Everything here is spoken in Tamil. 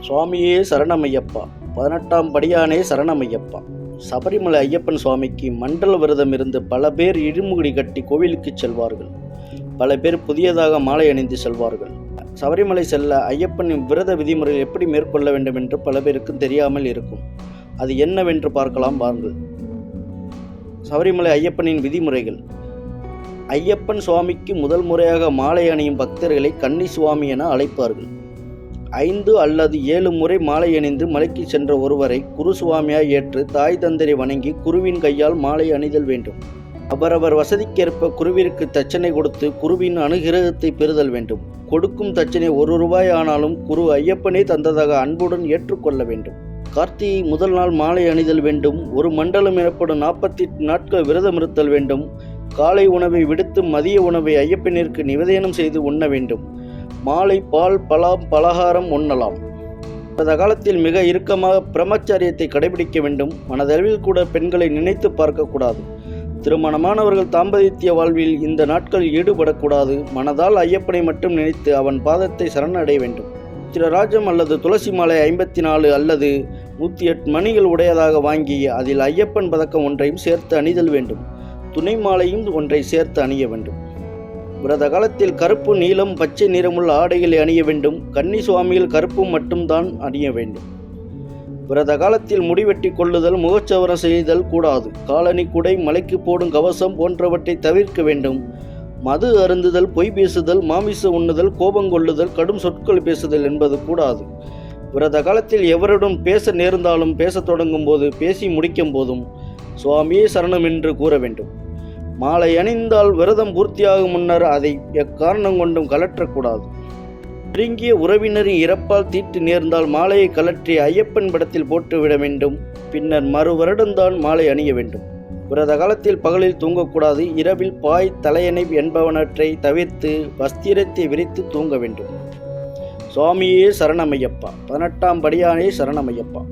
சுவாமியே சரணமையப்பா, 18ஆம் படியானே சரணமையப்பா. சபரிமலை ஐயப்பன் சுவாமிக்கு மண்டல விரதம் இருந்து பல பேர் இருமுடி கட்டி கோவிலுக்கு செல்வார்கள். பல பேர் புதியதாக மாலை அணிந்து செல்வார்கள். சபரிமலை செல்ல ஐயப்பனின் விரத விதிமுறைகள் எப்படி மேற்கொள்ள வேண்டும் என்று பல பேருக்கும் தெரியாமல் இருக்கும். அது என்னவென்று பார்க்கலாம் வாருங்கள். சபரிமலை ஐயப்பனின் விதிமுறைகள். ஐயப்பன் சுவாமிக்கு முதல் முறையாக மாலை அணியும் பக்தர்களை கன்னி சுவாமி என அழைப்பார்கள். 5 அல்லது 7 முறை மாலை அணிந்து மலைக்கு சென்ற ஒருவரை குரு சுவாமியாய் ஏற்று தாய் தந்தரை வணங்கி குருவின் கையால் மாலை அணிதல் வேண்டும். அவரவர் வசதிக்கேற்ப குருவிற்கு தட்சணை கொடுத்து குருவின் அனுகிரகத்தை பெறுதல் வேண்டும். கொடுக்கும் தட்சணை 1 ரூபாய் ஆனாலும் குரு ஐயப்பனே தந்ததாக அன்புடன் ஏற்றுக்கொள்ள வேண்டும். கார்த்திகை முதல் நாள் மாலை அணிதல் வேண்டும். ஒரு மண்டலம் எனப்படும் 48 நாட்கள் விரதம் இருத்தல் வேண்டும். காலை உணவை விடுத்து மதிய உணவை ஐயப்பனிற்கு நிவேதனம் செய்து உண்ண வேண்டும். மாலை பால் பழம் பலகாரம் உண்ணலாம். இந்த காலத்தில் மிக இறுக்கமாக பிரம்மச்சாரியத்தை கடைபிடிக்க வேண்டும். மனதளவில் கூட பெண்களை நினைத்து பார்க்கக்கூடாது. திருமணமானவர்கள் தாம்பத்திய வாழ்வில் இந்த நாட்களில் ஈடுபடக்கூடாது. மனதால் ஐயப்பனை மட்டும் நினைத்து அவன் பாதத்தை சரணடைய வேண்டும். சிரராஜம் அல்லது துளசி மாலை 54 அல்லது 108 மணிகள் உடையதாக வாங்கி அதில் ஐயப்பன் பதக்கம் ஒன்றையும் சேர்த்து அணிதல் வேண்டும். துணை மாலையும் ஒன்றை சேர்த்து அணிய வேண்டும். விரத காலத்தில் கருப்பு, நீலம், பச்சை நிறமுள்ள ஆடைகளை அணிய வேண்டும். கன்னி சுவாமியில் கருப்பு மட்டும்தான் அணிய வேண்டும். விரத காலத்தில் முடிவெட்டி கொள்ளுதல், முகச்சவரம் செய்தல் கூடாது. காலணி, குடை, மலைக்கு போடும் கவசம் போன்றவற்றை தவிர்க்க வேண்டும். மது அருந்துதல், பொய் பேசுதல், மாமிச உண்ணுதல், கோபங்கொள்ளுதல், கடும் சொற்கள் பேசுதல் என்பது கூடாது. விரத காலத்தில் எவருடன் பேச நேர்ந்தாலும் பேசத் தொடங்கும் போது பேசி முடிக்கும் போதும் சுவாமியே சரணம் என்று கூற வேண்டும். மாலை அணிந்தால் விரதம் பூர்த்தியாகும் முன்னர் அதை எக்காரணம் கொண்டும் கலற்றக்கூடாது. நெருங்கிய உறவினரின் இறப்பால் தீட்டு நேர்ந்தால் மாலையை கலற்றி ஐயப்பன் படத்தில் போட்டுவிட வேண்டும். பின்னர் மறு வருடம்தான் மாலை அணிய வேண்டும். விரத காலத்தில் பகலில் தூங்கக்கூடாது. இரவில் பாய், தலையணை என்பவனற்றை தவிர்த்து வஸ்திரத்தை விரித்து தூங்க வேண்டும். சுவாமியே சரணமையப்பா, 18ஆம் படியானே சரணமையப்பா.